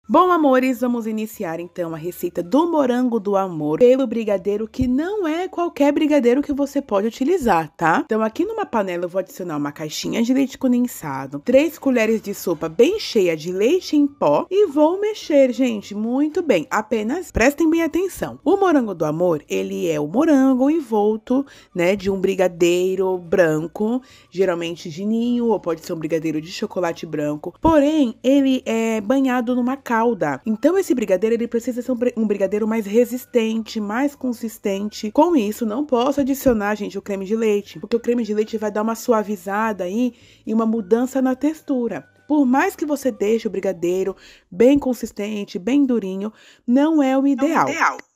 Bom, amores, vamos iniciar então a receita do morango do amor pelo brigadeiro, que não é qualquer brigadeiro que você pode utilizar, tá? Então, aqui numa panela eu vou adicionar uma caixinha de leite condensado, 3 colheres de sopa bem cheia de leite em pó e vou mexer, gente, muito bem. Apenas prestem bem atenção. O morango do amor, ele é o morango envolto, né, de um brigadeiro branco, geralmente de ninho, ou pode ser um brigadeiro de chocolate branco. Porém, ele é banhado numa calda. Então, esse brigadeiro, ele precisa ser um brigadeiro mais resistente, mais consistente. Com isso, não posso adicionar, gente, o creme de leite, porque o creme de leite vai dar uma suavizada aí e uma mudança na textura. Por mais que você deixe o brigadeiro bem consistente, bem durinho, não é o ideal.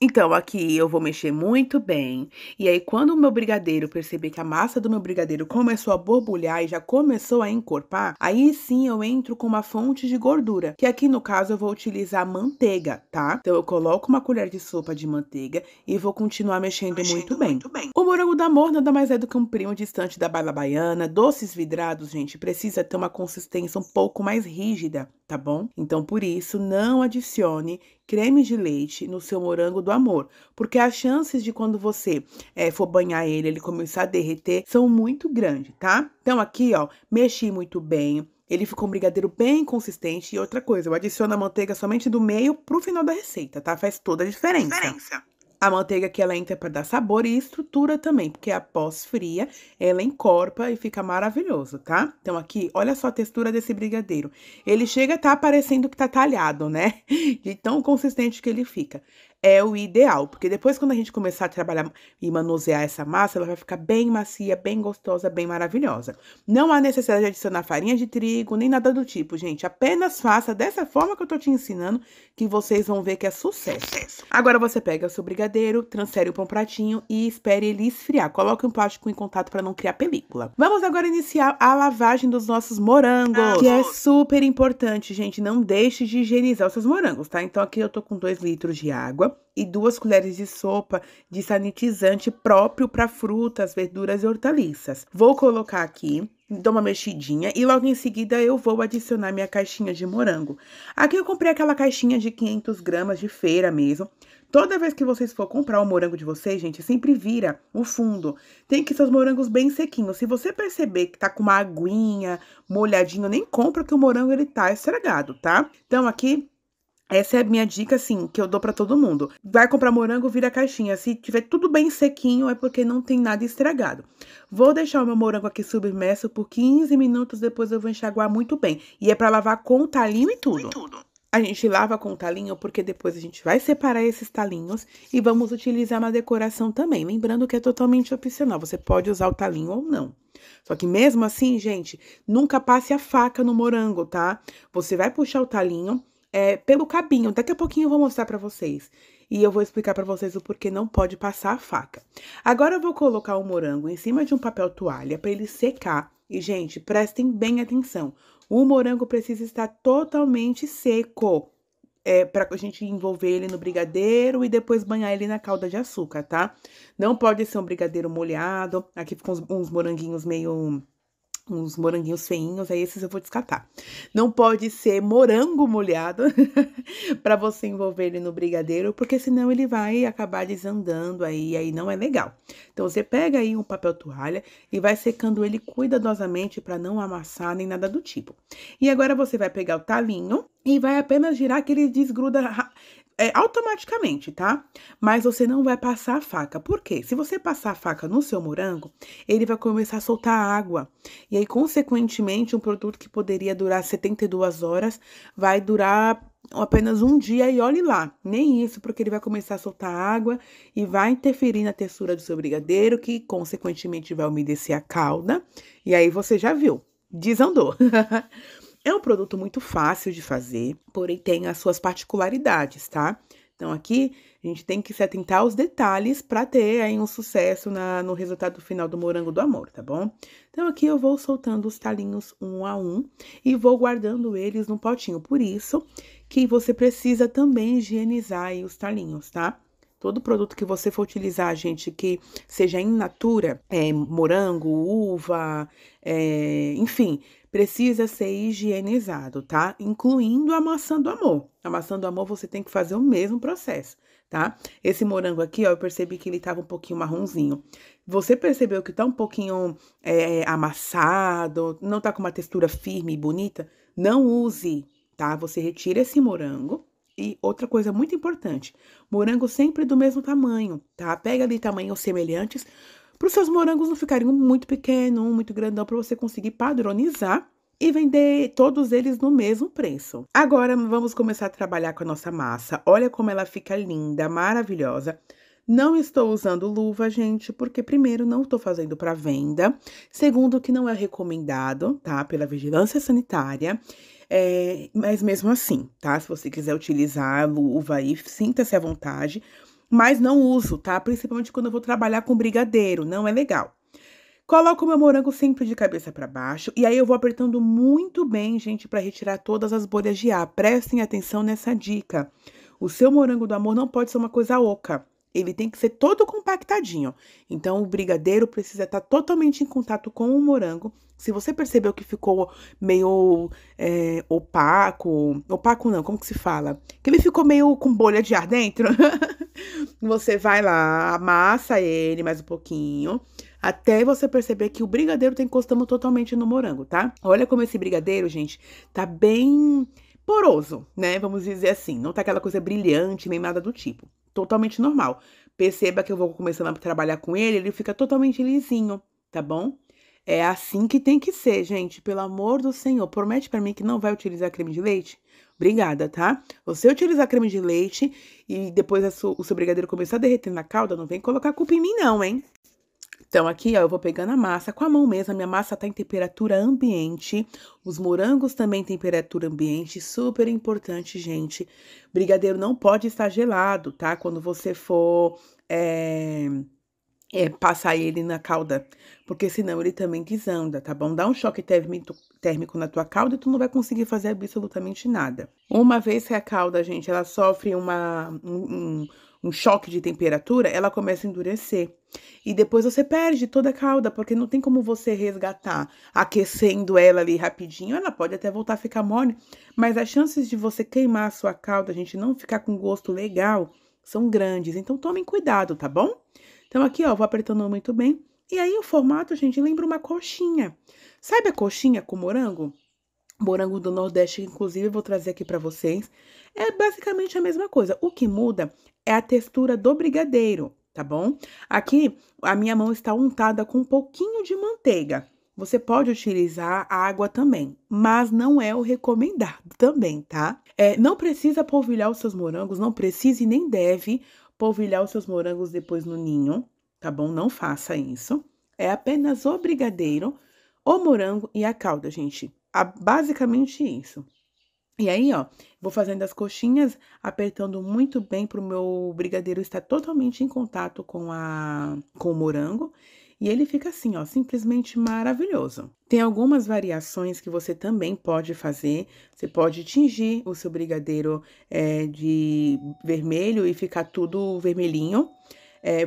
Então, aqui eu vou mexer muito bem. E aí, quando o meu brigadeiro perceber que a massa do meu brigadeiro começou a borbulhar e já começou a encorpar, aí sim eu entro com uma fonte de gordura, que aqui no caso eu vou utilizar manteiga, tá? Então, eu coloco uma colher de sopa de manteiga e vou continuar mexendo muito bem. O morango do amor nada mais é do que um primo distante da bala baiana. Doces vidrados, gente, precisa ter uma consistência um pouco mais rígida, tá bom? Então, por isso, não adicione creme de leite no seu morango do amor, porque as chances de quando você for banhar ele começar a derreter são muito grandes, tá? Então, aqui, ó, mexi muito bem. Ele ficou um brigadeiro bem consistente. E outra coisa, eu adiciono a manteiga somente do meio pro final da receita, tá? Faz toda a diferença. A manteiga que ela entra para dar sabor e estrutura também, porque após fria, ela encorpa e fica maravilhoso, tá? Então, aqui, olha só a textura desse brigadeiro. Ele chega a tá parecendo que tá talhado, né? De tão consistente que ele fica. É o ideal, porque depois quando a gente começar a trabalhar e manusear essa massa, ela vai ficar bem macia, bem gostosa, bem maravilhosa. Não há necessidade de adicionar farinha de trigo, nem nada do tipo, gente. Apenas faça dessa forma que eu tô te ensinando, que vocês vão ver que é sucesso. Agora você pega o seu brigadeiro, transfere para um pratinho e espere ele esfriar. Coloque um plástico em contato para não criar película. Vamos agora iniciar a lavagem dos nossos morangos, que é super importante, gente. Não deixe de higienizar os seus morangos, tá? Então, aqui eu tô com 2 litros de água e 2 colheres de sopa de sanitizante próprio para frutas, verduras e hortaliças. Vou colocar aqui, dou uma mexidinha e logo em seguida eu vou adicionar minha caixinha de morango. Aqui eu comprei aquela caixinha de 500 gramas de feira mesmo. Toda vez que vocês for comprar o morango de vocês, gente, sempre vira o fundo. Tem que ser os morangos bem sequinhos. Se você perceber que tá com uma aguinha, molhadinho, nem compra que o morango ele tá estragado, tá? Então aqui essa é a minha dica, assim, que eu dou pra todo mundo. Vai comprar morango, vira a caixinha. Se tiver tudo bem sequinho, é porque não tem nada estragado. Vou deixar o meu morango aqui submerso por 15 minutos, depois eu vou enxaguar muito bem. E é pra lavar com o talinho e tudo. A gente lava com o talinho porque depois a gente vai separar esses talinhos e vamos utilizar na decoração também. Lembrando que é totalmente opcional, você pode usar o talinho ou não. Só que mesmo assim, gente, nunca passe a faca no morango, tá? Você vai puxar o talinho pelo cabinho. Daqui a pouquinho eu vou mostrar pra vocês. E eu vou explicar pra vocês o porquê não pode passar a faca. Agora eu vou colocar o morango em cima de um papel toalha pra ele secar. E, gente, prestem bem atenção. O morango precisa estar totalmente seco. Pra a gente envolver ele no brigadeiro e depois banhar ele na calda de açúcar, tá? Não pode ser um brigadeiro molhado. Aqui ficam uns moranguinhos meio... uns moranguinhos feinhos, aí esses eu vou descartar. Não pode ser morango molhado para você envolver ele no brigadeiro, porque senão ele vai acabar desandando aí não é legal. Então, você pega aí um papel toalha e vai secando ele cuidadosamente para não amassar nem nada do tipo. E agora você vai pegar o talinho e vai apenas girar que ele desgruda automaticamente, tá? Mas você não vai passar a faca. Por quê? Se você passar a faca no seu morango, ele vai começar a soltar água. E aí, consequentemente, um produto que poderia durar 72 horas vai durar apenas um dia e olhe lá. Nem isso, porque ele vai começar a soltar água e vai interferir na textura do seu brigadeiro, que consequentemente vai umedecer a calda. E aí, você já viu, desandou. É um produto muito fácil de fazer, porém tem as suas particularidades, tá? Então, aqui a gente tem que se atentar aos detalhes para ter aí um sucesso no resultado final do morango do amor, tá bom? Então, aqui eu vou soltando os talinhos um a um e vou guardando eles no potinho. Por isso que você precisa também higienizar aí os talinhos, tá? Todo produto que você for utilizar, gente, que seja in natura, morango, uva, enfim, precisa ser higienizado, tá? Incluindo a maçã do amor. A maçã do amor você tem que fazer o mesmo processo, tá? Esse morango aqui, ó, eu percebi que ele tava um pouquinho marronzinho. Você percebeu que tá um pouquinho amassado, não tá com uma textura firme e bonita? Não use, tá? Você retira esse morango. E outra coisa muito importante, morango sempre do mesmo tamanho, tá? Pega ali tamanhos semelhantes, para os seus morangos não ficarem um muito pequeno, um muito grandão, para você conseguir padronizar e vender todos eles no mesmo preço. Agora, vamos começar a trabalhar com a nossa massa. Olha como ela fica linda, maravilhosa. Não estou usando luva, gente, porque primeiro, não estou fazendo para venda. Segundo, que não é recomendado, tá? Pela vigilância sanitária. Mas mesmo assim, tá? Se você quiser utilizar a luva aí, sinta-se à vontade. Mas não uso, tá? Principalmente quando eu vou trabalhar com brigadeiro, não é legal. Coloco o meu morango sempre de cabeça para baixo. E aí eu vou apertando muito bem, gente, para retirar todas as bolhas de ar. Prestem atenção nessa dica. O seu morango do amor não pode ser uma coisa oca. Ele tem que ser todo compactadinho. Então, o brigadeiro precisa estar totalmente em contato com o morango. Se você percebeu que ficou meio opaco... Opaco não, como que se fala? Que ele ficou meio com bolha de ar dentro. Você vai lá, amassa ele mais um pouquinho, até você perceber que o brigadeiro tá encostando totalmente no morango, tá? Olha como esse brigadeiro, gente, tá bem poroso, né? Vamos dizer assim, não tá aquela coisa brilhante nem nada do tipo. Totalmente normal. Perceba que eu vou começando a trabalhar com ele, ele fica totalmente lisinho, tá bom? É assim que tem que ser, gente. Pelo amor do Senhor, promete pra mim que não vai utilizar creme de leite? Obrigada, tá? Você utilizar creme de leite e depois o seu brigadeiro começar a derreter na calda, não vem colocar culpa em mim não, hein? Então, aqui, ó, eu vou pegando a massa com a mão mesmo. A minha massa tá em temperatura ambiente. Os morangos também em temperatura ambiente. Super importante, gente. Brigadeiro não pode estar gelado, tá? Quando você for passar ele na calda. Porque senão ele também desanda, tá bom? Dá um choque térmico na tua calda e tu não vai conseguir fazer absolutamente nada. Uma vez que a calda, gente, ela sofre um choque de temperatura, ela começa a endurecer. E depois você perde toda a calda, porque não tem como você resgatar aquecendo ela ali rapidinho. Ela pode até voltar a ficar mole, mas as chances de você queimar a sua calda, gente, não ficar com gosto legal, são grandes. Então, tomem cuidado, tá bom? Então, aqui, ó, vou apertando muito bem. E aí, o formato, gente, lembra uma coxinha. Sabe a coxinha com morango? Morango do Nordeste, inclusive, eu vou trazer aqui pra vocês. É basicamente a mesma coisa. O que muda é a textura do brigadeiro, tá bom? Aqui, a minha mão está untada com um pouquinho de manteiga. Você pode utilizar água também, mas não é o recomendado também, tá? Não precisa polvilhar os seus morangos, não precisa e nem deve polvilhar os seus morangos depois no ninho, tá bom? Não faça isso. É apenas o brigadeiro, o morango e a calda, gente. Basicamente isso. E aí, ó, vou fazendo as coxinhas, apertando muito bem pro meu brigadeiro estar totalmente em contato com o morango. E ele fica assim, ó, simplesmente maravilhoso. Tem algumas variações que você também pode fazer. Você pode tingir o seu brigadeiro de vermelho e ficar tudo vermelhinho.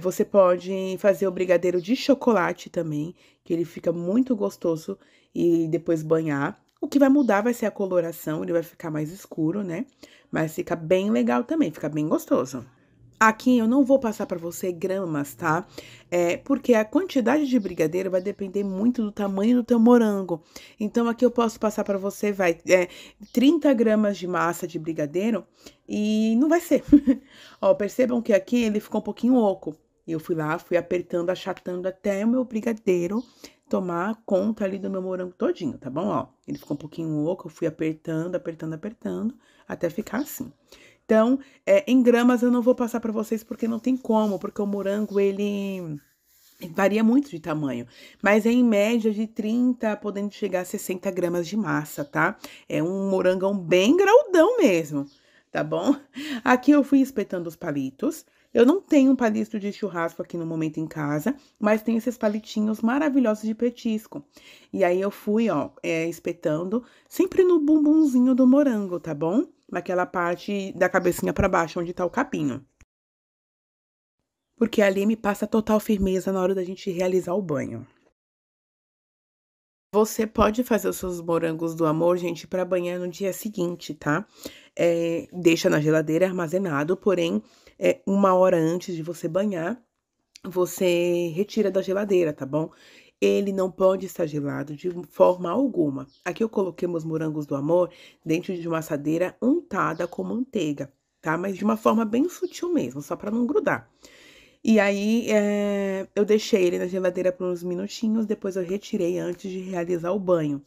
Você pode fazer o brigadeiro de chocolate também, que ele fica muito gostoso e depois banhar. O que vai mudar vai ser a coloração, ele vai ficar mais escuro, né? Mas fica bem legal também, fica bem gostoso. Aqui eu não vou passar para você gramas, tá? Porque a quantidade de brigadeiro vai depender muito do tamanho do teu morango. Então, aqui eu posso passar para você, 30 gramas de massa de brigadeiro e não vai ser. Ó, percebam que aqui ele ficou um pouquinho oco. E eu fui lá, fui apertando, achatando até o meu brigadeiro tomar conta ali do meu morango todinho, tá bom? Ó, ele ficou um pouquinho oco, eu fui apertando, apertando, apertando, até ficar assim. Então, em gramas eu não vou passar para vocês porque não tem como, porque o morango, ele varia muito de tamanho. Mas é em média de 30, podendo chegar a 60 gramas de massa, tá? É um morangão bem graudão mesmo, tá bom? Aqui eu fui espetando os palitos. Eu não tenho um palito de churrasco aqui no momento em casa, mas tem esses palitinhos maravilhosos de petisco. E aí eu fui, ó, espetando sempre no bumbumzinho do morango, tá bom? Naquela parte da cabecinha pra baixo, onde tá o capinho. Porque ali me passa total firmeza na hora da gente realizar o banho. Você pode fazer os seus morangos do amor, gente, para banhar no dia seguinte, tá? Deixa na geladeira armazenado, porém, 1 hora antes de você banhar, você retira da geladeira, tá bom? Ele não pode estar gelado de forma alguma. Aqui eu coloquei meus morangos do amor dentro de uma assadeira untada com manteiga, tá? Mas de uma forma bem sutil mesmo, só para não grudar. E aí, eu deixei ele na geladeira por uns minutinhos, depois eu retirei antes de realizar o banho.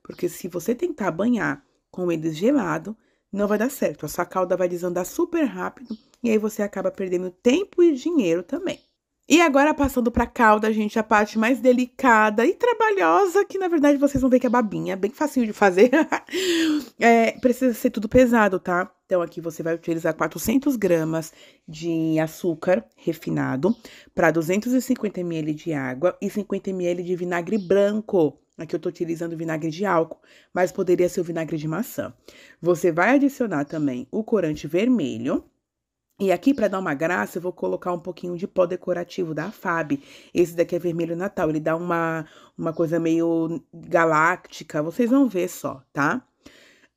Porque se você tentar banhar com eles gelado, não vai dar certo. A sua calda vai desandar super rápido e aí você acaba perdendo tempo e dinheiro também. E agora, passando pra calda, gente, a parte mais delicada e trabalhosa, que na verdade vocês vão ver que é babinha, bem facinho de fazer. Precisa ser tudo pesado, tá? Então, aqui você vai utilizar 400 gramas de açúcar refinado para 250 ml de água e 50 ml de vinagre branco. Aqui eu tô utilizando vinagre de álcool, mas poderia ser o vinagre de maçã. Você vai adicionar também o corante vermelho. E aqui, para dar uma graça, eu vou colocar um pouquinho de pó decorativo da FAB. Esse daqui é vermelho Natal, ele dá uma coisa meio galáctica, vocês vão ver só, tá?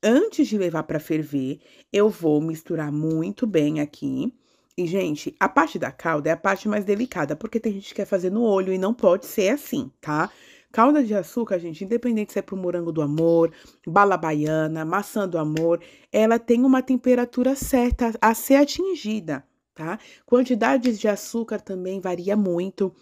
Antes de levar para ferver, eu vou misturar muito bem aqui. E, gente, a parte da calda é a parte mais delicada, porque tem gente que quer fazer no olho e não pode ser assim, tá? Calda de açúcar, gente, independente se é pro morango do amor, bala baiana, maçã do amor, ela tem uma temperatura certa a ser atingida, tá? Quantidades de açúcar também varia muito.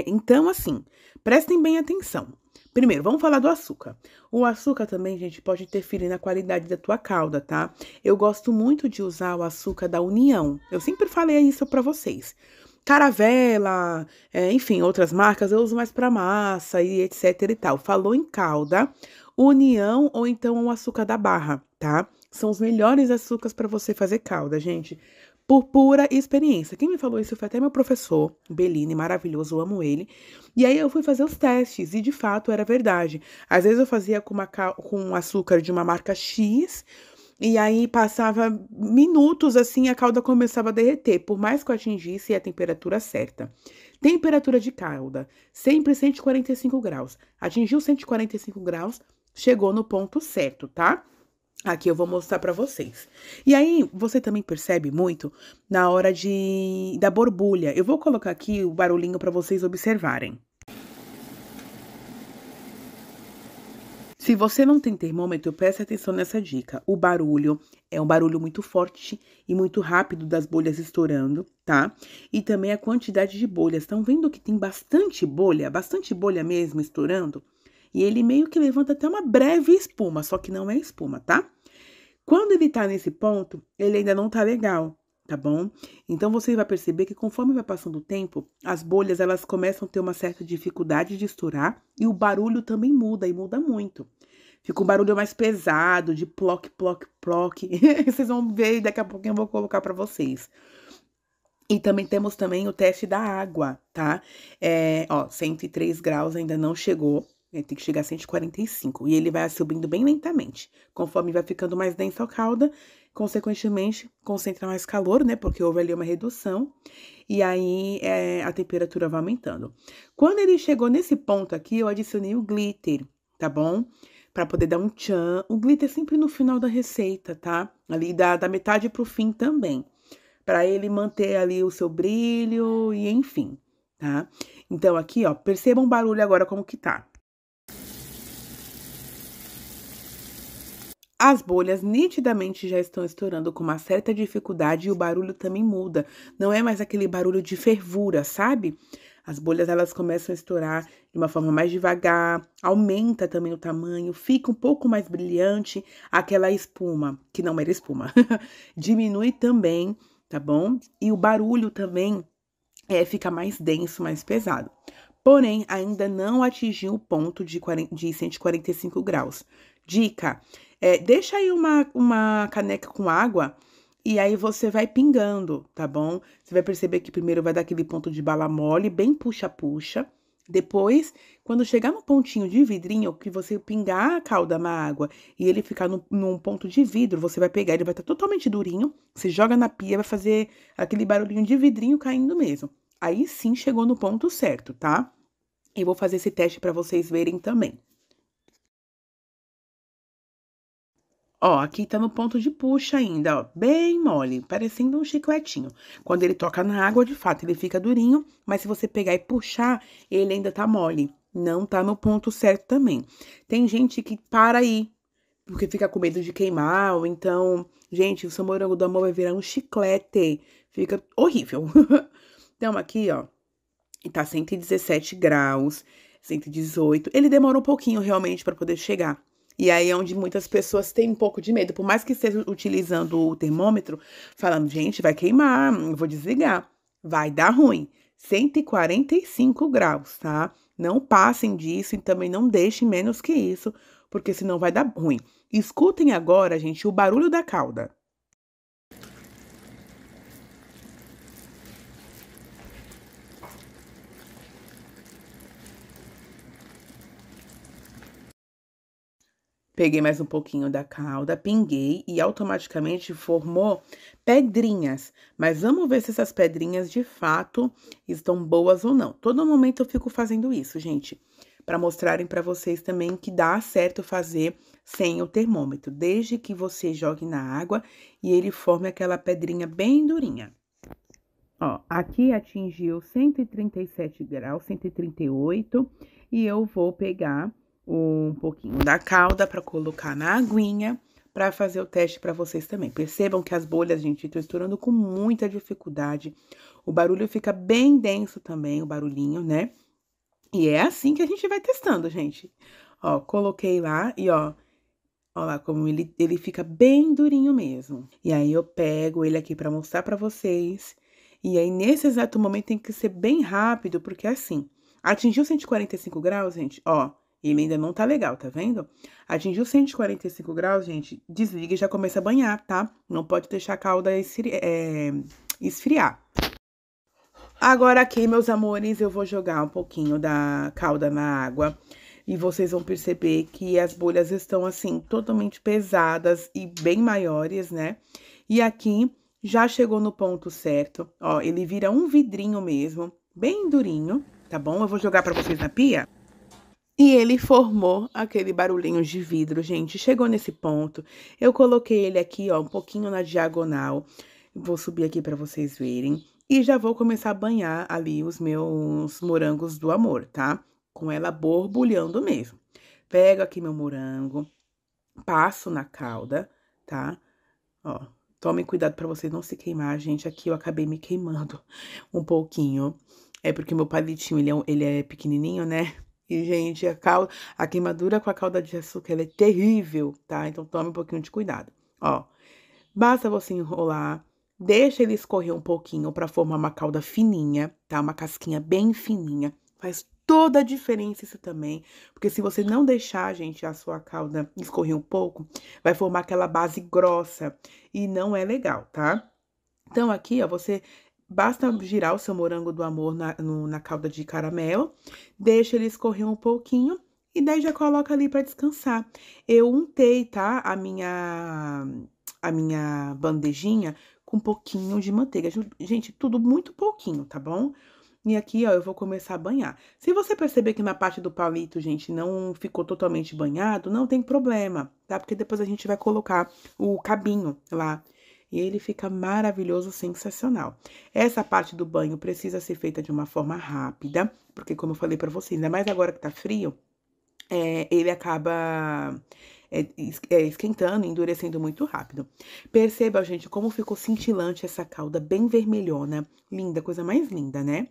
Então, assim, prestem bem atenção. Primeiro, vamos falar do açúcar. O açúcar também, gente, pode interferir na qualidade da tua calda, tá? Eu gosto muito de usar o açúcar da União. Eu sempre falei isso pra vocês. Caravela, enfim, outras marcas eu uso mais para massa e etc e tal. Falou em calda, União ou então o açúcar da barra, tá? São os melhores açúcares para você fazer calda, gente. Por pura experiência. Quem me falou isso foi até meu professor, Bellini, maravilhoso, eu amo ele. E aí eu fui fazer os testes e de fato era verdade. Às vezes eu fazia com açúcar de uma marca X. E aí passava minutos assim, a calda começava a derreter, por mais que eu atingisse a temperatura certa. Temperatura de calda, sempre 145 graus. Atingiu 145 graus, chegou no ponto certo, tá? Aqui eu vou mostrar pra vocês. E aí, você também percebe muito na hora da borbulha. Eu vou colocar aqui o barulhinho pra vocês observarem. Se você não tem termômetro, preste atenção nessa dica. O barulho é um barulho muito forte e muito rápido das bolhas estourando, tá? E também a quantidade de bolhas. Estão vendo que tem bastante bolha mesmo estourando? E ele meio que levanta até uma breve espuma, só que não é espuma, tá? Quando ele tá nesse ponto, ele ainda não tá legal, tá bom? Então, você vai perceber que conforme vai passando o tempo, as bolhas, elas começam a ter uma certa dificuldade de estourar e o barulho também muda, e muda muito. Fica um barulho mais pesado, de ploc, ploc, ploc. Vocês vão ver e daqui a pouquinho eu vou colocar pra vocês. E também temos também o teste da água, tá? 103 graus ainda não chegou. Tem que chegar a 145. E ele vai subindo bem lentamente. Conforme vai ficando mais densa a calda, consequentemente, concentra mais calor, né? Porque houve ali uma redução. E aí, a temperatura vai aumentando. Quando ele chegou nesse ponto aqui, eu adicionei o glitter, tá bom? Pra poder dar um tchan. O glitter é sempre no final da receita, tá? Ali da metade pro fim também. Pra ele manter ali o seu brilho e enfim, tá? Então, aqui, ó, percebam o barulho agora como que tá. As bolhas nitidamente já estão estourando com uma certa dificuldade e o barulho também muda. Não é mais aquele barulho de fervura, sabe? As bolhas, elas começam a estourar de uma forma mais devagar, aumenta também o tamanho, fica um pouco mais brilhante, aquela espuma, que não era espuma, diminui também, tá bom? E o barulho também fica mais denso, mais pesado. Porém, ainda não atingiu o ponto de 145 graus. Dica, deixa aí uma caneca com água e aí você vai pingando, tá bom? Você vai perceber que primeiro vai dar aquele ponto de bala mole, bem puxa-puxa. Depois, quando chegar no pontinho de vidrinho, que você pingar a calda na água e ele ficar num ponto de vidro, você vai pegar, ele vai estar totalmente durinho, você joga na pia, vai fazer aquele barulhinho de vidrinho caindo mesmo. Aí sim chegou no ponto certo, tá? E vou fazer esse teste para vocês verem também. Ó, aqui tá no ponto de puxa ainda, ó, bem mole, parecendo um chicletinho. Quando ele toca na água, de fato, ele fica durinho, mas se você pegar e puxar, ele ainda tá mole. Não tá no ponto certo também. Tem gente que para aí, porque fica com medo de queimar, ou então, gente, o seu morango do amor vai virar um chiclete. Fica horrível. Então, aqui, ó, tá 117 graus, 118. Ele demora um pouquinho realmente para poder chegar. E aí é onde muitas pessoas têm um pouco de medo. Por mais que esteja utilizando o termômetro, falando, gente, vai queimar, eu vou desligar. Vai dar ruim. 145 graus, tá? Não passem disso e também não deixem menos que isso, porque senão vai dar ruim. Escutem agora, gente, o barulho da calda. Peguei mais um pouquinho da calda, pinguei e automaticamente formou pedrinhas. Mas vamos ver se essas pedrinhas de fato estão boas ou não. Todo momento eu fico fazendo isso, gente, para mostrarem para vocês também que dá certo fazer sem o termômetro, desde que você jogue na água e ele forme aquela pedrinha bem durinha. Ó, aqui atingiu 137 graus, 138, e eu vou pegar um pouquinho da calda para colocar na aguinha para fazer o teste para vocês também. Percebam que as bolhas, gente, estão estourando com muita dificuldade. O barulho fica bem denso também, o barulhinho, né? E é assim que a gente vai testando, gente. Ó, coloquei lá e ó lá como ele fica bem durinho mesmo. E aí eu pego ele aqui para mostrar para vocês. E aí, nesse exato momento, tem que ser bem rápido, porque assim, atingiu 145 graus, gente, ó, ele ainda não tá legal, tá vendo? Atingiu 145 graus, gente, desliga e já começa a banhar, tá? Não pode deixar a calda esfriar. Agora aqui, meus amores, eu vou jogar um pouquinho da calda na água. E vocês vão perceber que as bolhas estão, assim, totalmente pesadas e bem maiores, né? E aqui já chegou no ponto certo. Ó, ele vira um vidrinho mesmo, bem durinho, tá bom? Eu vou jogar pra vocês na pia. E ele formou aquele barulhinho de vidro, gente. Chegou nesse ponto. Eu coloquei ele aqui, ó, um pouquinho na diagonal. Vou subir aqui pra vocês verem. E já vou começar a banhar ali os meus morangos do amor, tá? Com ela borbulhando mesmo. Pego aqui meu morango, passo na calda, tá? Ó, tomem cuidado pra vocês não se queimar, gente. Aqui eu acabei me queimando um pouquinho. É porque meu palitinho, ele é pequenininho, né? E, gente, a queimadura com a calda de açúcar, ela é terrível, tá? Então, tome um pouquinho de cuidado. Ó, basta você enrolar, deixa ele escorrer um pouquinho pra formar uma calda fininha, tá? Uma casquinha bem fininha. Faz toda a diferença isso também, porque se você não deixar, gente, a sua calda escorrer um pouco, vai formar aquela base grossa e não é legal, tá? Então, aqui, ó, basta girar o seu morango do amor na calda de caramelo, deixa ele escorrer um pouquinho e daí já coloca ali pra descansar. Eu untei, tá, a minha bandejinha com um pouquinho de manteiga. Gente, tudo muito pouquinho, tá bom? E aqui, ó, eu vou começar a banhar. Se você perceber que na parte do palito, gente, não ficou totalmente banhado, não tem problema, tá? Porque depois a gente vai colocar o cabinho lá. E ele fica maravilhoso, sensacional. Essa parte do banho precisa ser feita de uma forma rápida, porque como eu falei pra vocês, ainda mais agora que tá frio, ele acaba esquentando, endurecendo muito rápido. Perceba, gente, como ficou cintilante essa calda, bem vermelhona. Linda, coisa mais linda, né?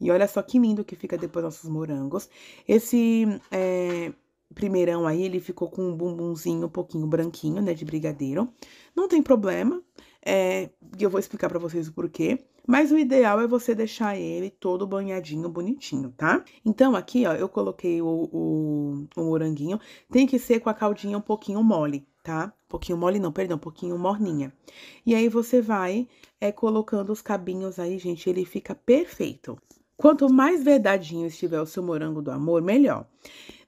E olha só que lindo que fica depois nossos morangos. Esse primeirão aí, ele ficou com um bumbumzinho um pouquinho branquinho, né, de brigadeiro. Não tem problema, e eu vou explicar pra vocês o porquê. Mas o ideal é você deixar ele todo banhadinho, bonitinho, tá? Então, aqui, ó, eu coloquei o moranguinho. Tem que ser com a caldinha um pouquinho mole, tá? Um pouquinho mole não, perdão, um pouquinho morninha. E aí, você vai colocando os cabinhos aí, gente, ele fica perfeito. Quanto mais verdadinho estiver o seu morango do amor, melhor.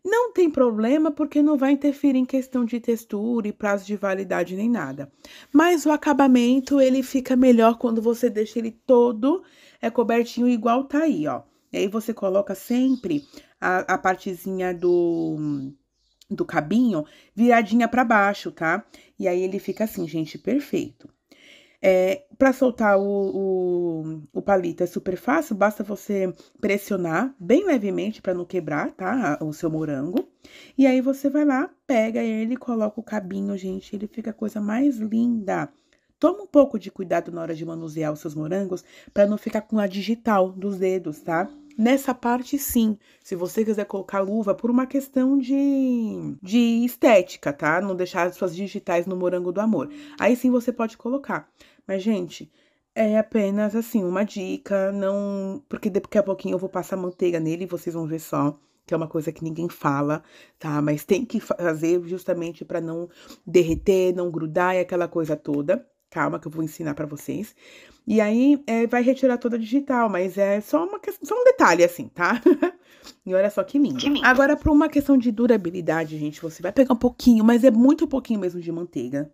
Não tem problema, porque não vai interferir em questão de textura e prazo de validade nem nada. Mas o acabamento, ele fica melhor quando você deixa ele todo cobertinho igual tá aí, ó. E aí, você coloca sempre a partezinha do cabinho viradinha pra baixo, tá? E aí ele fica assim, gente, perfeito. Pra soltar o palito é super fácil, basta você pressionar bem levemente pra não quebrar, tá? O seu morango. E aí você vai lá, pega ele, coloca o cabinho, gente, ele fica a coisa mais linda. Toma um pouco de cuidado na hora de manusear os seus morangos pra não ficar com a digital dos dedos, tá? Nessa parte, sim. Se você quiser colocar luva, por uma questão de estética, tá? Não deixar as suas digitais no morango do amor. Aí sim você pode colocar. Mas, gente, é apenas, assim, uma dica, não... Porque daqui a pouquinho eu vou passar manteiga nele e vocês vão ver só, que é uma coisa que ninguém fala, tá? Mas tem que fazer justamente pra não derreter, não grudar e aquela coisa toda. Calma que eu vou ensinar pra vocês. E aí, vai retirar toda a digital, mas é só só um detalhe, assim, tá? E olha só que lindo. Agora, para uma questão de durabilidade, gente, você vai pegar um pouquinho, mas é muito pouquinho mesmo de manteiga.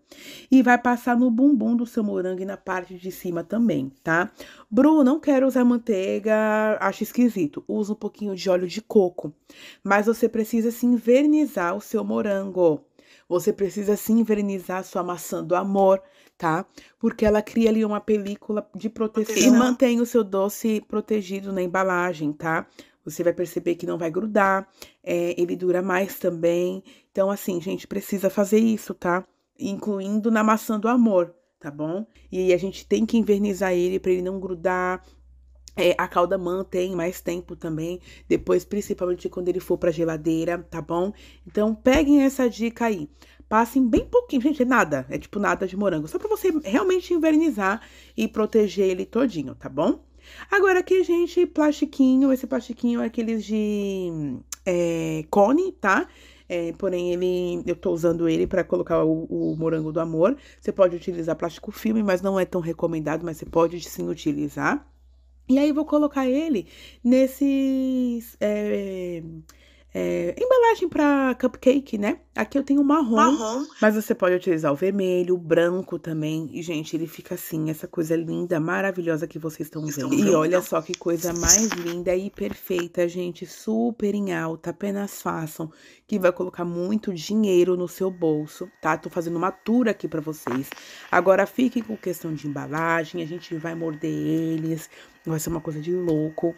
E vai passar no bumbum do seu morango e na parte de cima também, tá? Bru, não quero usar manteiga, acho esquisito. Usa um pouquinho de óleo de coco. Mas você precisa, sim, vernizar o seu morango. Você precisa, sim, vernizar a sua maçã do amor, tá? Porque ela cria ali uma película de proteção e mantém o seu doce protegido na embalagem, tá? Você vai perceber que não vai grudar, ele dura mais também. Então, assim, gente, precisa fazer isso, tá? Incluindo na maçã do amor, tá bom? E a gente tem que invernizar ele pra ele não grudar. A calda mantém mais tempo também, depois, principalmente quando ele for pra geladeira, tá bom? Então, peguem essa dica aí. Passem bem pouquinho, gente, é nada, é tipo nada de morango, só pra você realmente invernizar e proteger ele todinho, tá bom? Agora aqui, gente, plastiquinho, esse plastiquinho é aqueles de cone, tá? Porém, eu tô usando ele pra colocar o morango do amor. Você pode utilizar plástico filme, mas não é tão recomendado, mas você pode sim utilizar. E aí, vou colocar ele nesses... embalagem para cupcake, né? Aqui eu tenho marrom, mas você pode utilizar o vermelho, o branco também. E, gente, ele fica assim, essa coisa linda, maravilhosa que vocês estão vendo. E olha só que coisa mais linda e perfeita, gente, super em alta. Apenas façam, que vai colocar muito dinheiro no seu bolso, tá? Tô fazendo uma tour aqui pra vocês. Agora, fiquem com questão de embalagem, a gente vai morder eles, vai ser uma coisa de louco.